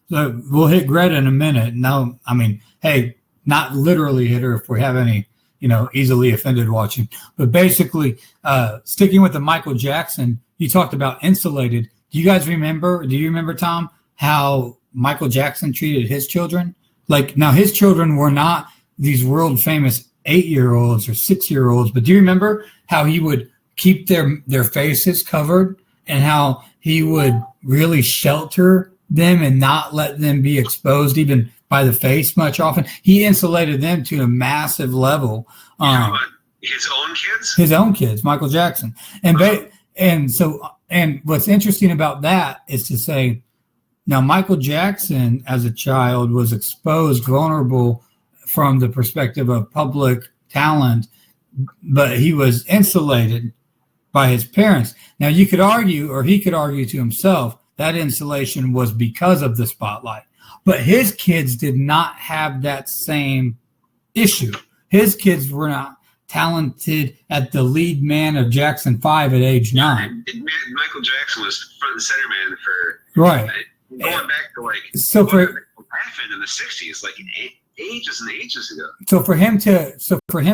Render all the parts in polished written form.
So we'll hit Greta in a minute. No, I mean, hey, not literally hit her if we have any, easily offended watching. But basically, sticking with the Michael Jackson, you talked about insulated. Do you remember, Tom, how Michael Jackson treated his children? Like, now his children were not these world famous 8-year-olds or 6-year-olds, but do you remember how he would keep their faces covered and how he would really shelter them and not let them be exposed even by the face much often? He insulated them to a massive level. His own kids? His own kids, Michael Jackson. And what's interesting about that is to say, now Michael Jackson as a child was exposed, vulnerable from the perspective of public talent, but he was insulated by his parents. Now you could argue, or he could argue to himself, that insulation was because of the spotlight. But his kids did not have that same issue. His kids were not talented at the lead man of Jackson 5 at age 9. Michael Jackson was front and center man for right. Going back to in the 60s, like ages and ages ago. So for him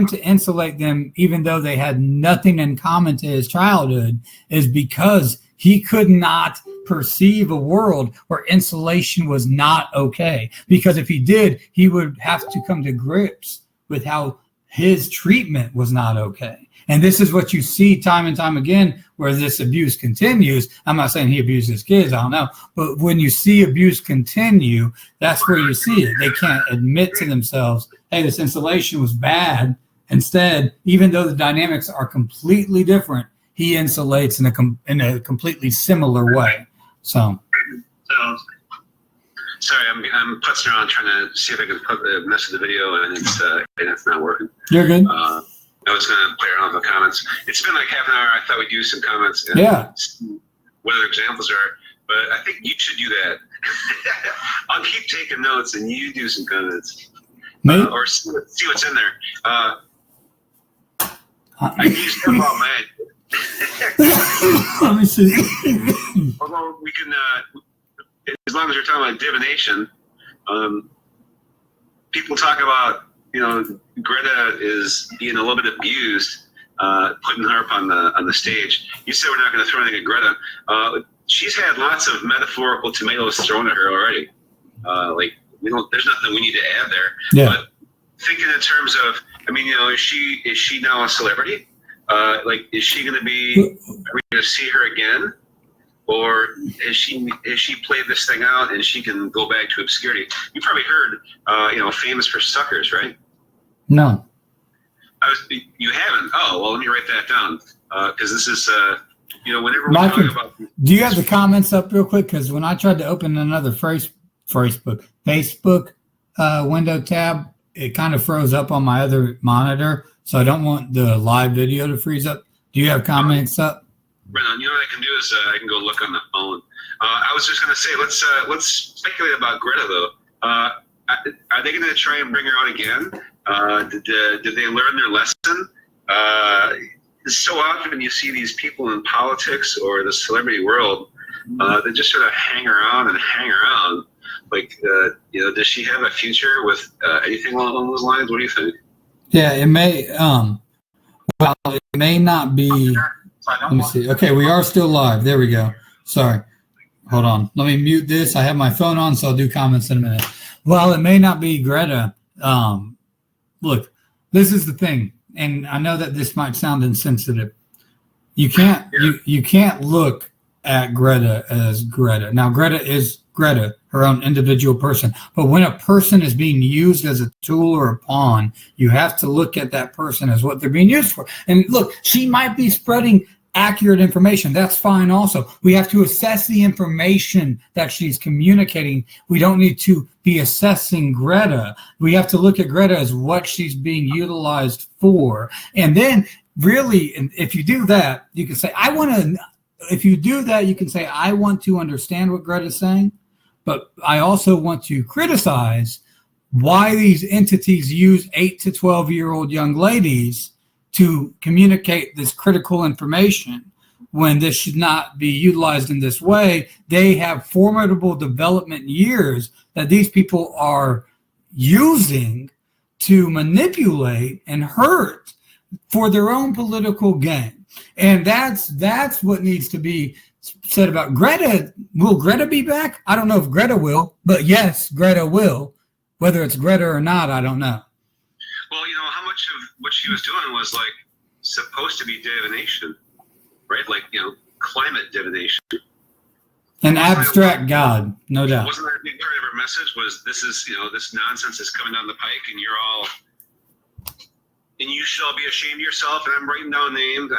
to insulate them, even though they had nothing in common to his childhood, is because he could not perceive a world where insulation was not okay. Because if he did, he would have to come to grips with how his treatment was not okay. And this is what you see time and time again, where this abuse continues. I'm not saying he abuses kids, I don't know. But when you see abuse continue, that's where you see it. They can't admit to themselves, hey, this insulation was bad. Instead, even though the dynamics are completely different, he insulates in a completely similar way. So sorry, I'm putzing around trying to see if I can mess with the video, and it's not working. You're good. I was going to play around with the comments. It's been like half an hour. I thought we'd do some comments and what other examples are, but I think you should do that. I'll keep taking notes and you do some comments. Or see what's in there. I used to about mad. Let me see. Although we can, as long as we're talking about divination, people talk about, Greta is being a little bit abused, putting her up on the stage. You said we're not going to throw anything at Greta. She's had lots of metaphorical tomatoes thrown at her already. There's nothing we need to add there. Yeah. But thinking in terms of, is she now a celebrity? Is she going to be? Are we going to see her again? Or has she played this thing out and she can go back to obscurity? You probably heard, famous for suckers, right? No. You haven't? Oh, well, let me write that down. Because this is, whenever we talk about... Do you have the comments up real quick? Because when I tried to open another Facebook window tab, it kind of froze up on my other monitor. So I don't want the live video to freeze up. Do you have comments up? Brennan, what I can do is I can go look on the phone. I was just going to say, let's speculate about Greta, though. Are they going to try and bring her out again? Did they learn their lesson? So often you see these people in politics or the celebrity world that just sort of hang around. Does she have a future with anything along those lines? What do you think? Yeah, it may. It may not be. Let me see. Okay, we are still live. There we go. Sorry. Hold on. Let me mute this. I have my phone on, so I'll do comments in a minute. While it may not be Greta, look, this is the thing, and I know that this might sound insensitive. You can't look at Greta as Greta. Now, Greta is Greta, her own individual person. But when a person is being used as a tool or a pawn, you have to look at that person as what they're being used for. And look, she might be spreading accurate information. That's fine also. We have to assess the information that she's communicating. We don't need to be assessing Greta. We have to look at Greta as what she's being utilized for. And then really, if you do that, you can say, I want to understand what Greta's saying, but I also want to criticize why these entities use 8 to 12-year-old young ladies to communicate this critical information when this should not be utilized in this way. They have formidable development years that these people are using to manipulate and hurt for their own political gain. And that's what needs to be said about Greta. Will Greta be back? I don't know if Greta will, but yes, Greta will. Whether it's Greta or not, I don't know. Well, how much of what she was doing was like supposed to be divination, right? Like, climate divination. An abstract God, no doubt. Wasn't that a big part of her message? Was this nonsense is coming down the pike, and you should all be ashamed of yourself. And I'm writing down names.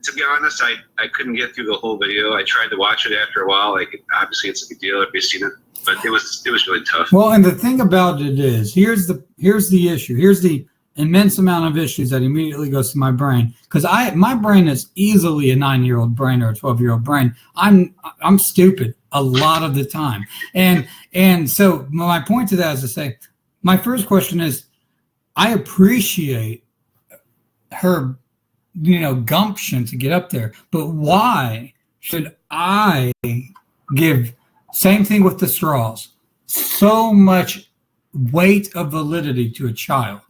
To be honest, I couldn't get through the whole video. I tried to watch it after a while. Like, obviously, it's a big deal. Everybody's seen it, but it was really tough. Well, and the thing about it is, here's the issue. Here's the immense amount of issues that immediately goes to my brain, because my brain is easily a 9-year-old brain or a 12-year-old brain. I'm stupid a lot of the time, and so my point to that is to say, my first question is, I appreciate her, gumption to get up there, but why should I give, same thing with the straws, so much weight of validity to a child?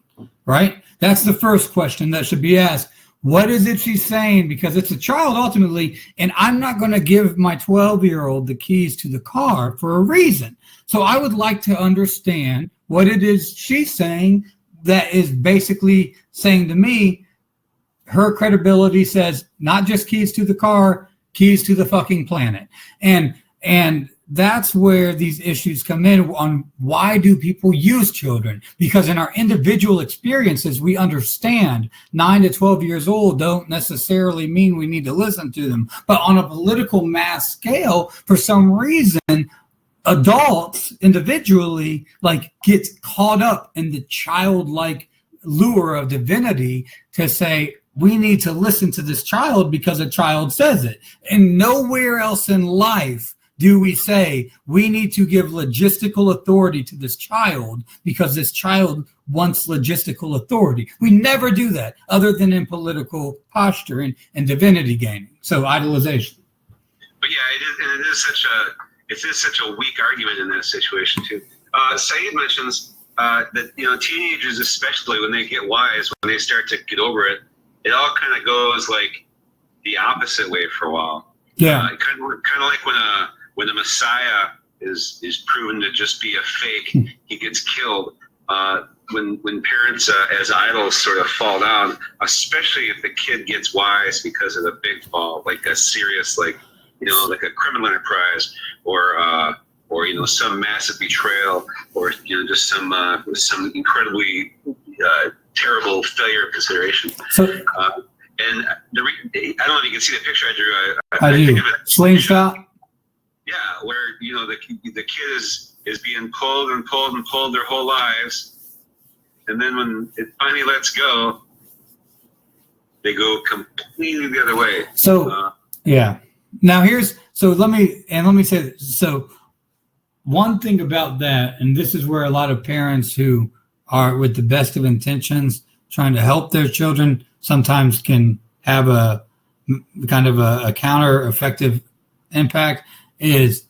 Right? That's the first question that should be asked. What is it she's saying? Because it's a child ultimately, and I'm not going to give my 12-year-old the keys to the car for a reason. So I would like to understand what it is she's saying that is basically saying to me, her credibility says not just keys to the car, keys to the fucking planet. And that's where these issues come in on why do people use children? Because in our individual experiences, we understand 9 to 12 years old don't necessarily mean we need to listen to them. But on a political mass scale, for some reason, adults individually get caught up in the childlike lure of divinity to say, we need to listen to this child because a child says it. And nowhere else in life do we say we need to give logistical authority to this child because this child wants logistical authority. We never do that other than in political posturing and divinity gaining. So idolization. But yeah, it is such a weak argument in that situation too. Saeed mentions that teenagers, especially when they get wise, when they start to get over it, it all kind of goes like the opposite way for a while. Yeah, kind of like when a Messiah is proven to just be a fake, he gets killed. When parents as idols sort of fall down, especially if the kid gets wise because of the big fall, like a serious, like a criminal enterprise, or some massive betrayal, or just some incredibly terrible failure of consideration. So, and I don't know if you can see the picture I drew. I do. Slingshot. Yeah, where the kid is being pulled and pulled and pulled their whole lives, and then when it finally lets go, they go completely the other way. So yeah. Now let me say this. So one thing about that, and this is where a lot of parents who are with the best of intentions trying to help their children sometimes can have a kind of a counter effective impact, is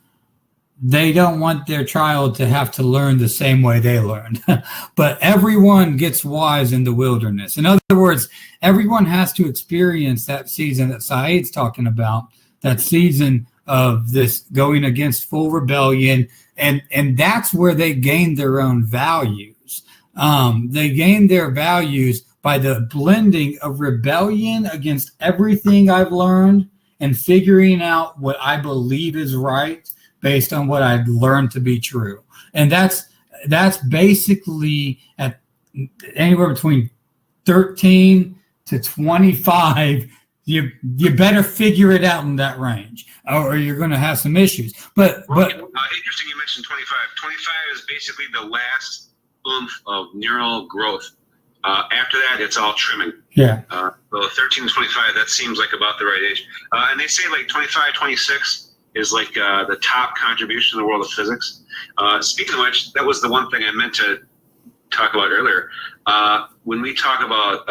they don't want their child to have to learn the same way they learned. But everyone gets wise in the wilderness. In other words, everyone has to experience that season that Saeed's talking about, that season of this going against full rebellion. And that's where they gain their own values. They gain their values by the blending of rebellion against everything I've learned and figuring out what I believe is right based on what I've learned to be true. And that's basically at anywhere between 13 to 25. You better figure it out in that range, or you're going to have some issues. But interesting you mentioned 25. 25 is basically the last oomph of neural growth. After that, it's all trimming. Yeah. So 13 to 25, that seems like about the right age. And they say like 25, 26 is like the top contribution in the world of physics. Speaking of which, that was the one thing I meant to talk about earlier. When we talk about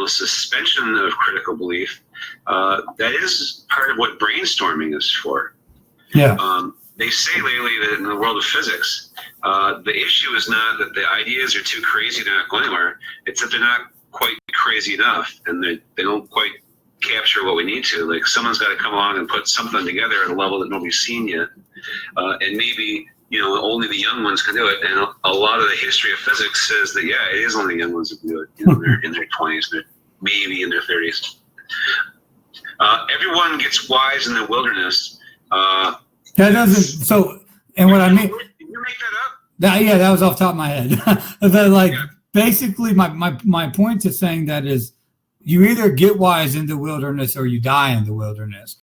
suspension of critical belief, that is part of what brainstorming is for. Yeah. They say lately that in the world of physics, the issue is not that the ideas are too crazy to not go anywhere. It's that they're not quite crazy enough, and they don't quite capture what we need to. Like, someone's got to come along and put something together at a level that nobody's seen yet, and maybe only the young ones can do it. And a lot of the history of physics says that it is only the young ones who can do it. They're in their 20s, they're maybe in their 30s. Everyone gets wise in the wilderness. That doesn't. So, and what I mean. Did you make that up? That was off the top of my head. Basically, my point to saying that is, you either get wise in the wilderness or you die in the wilderness.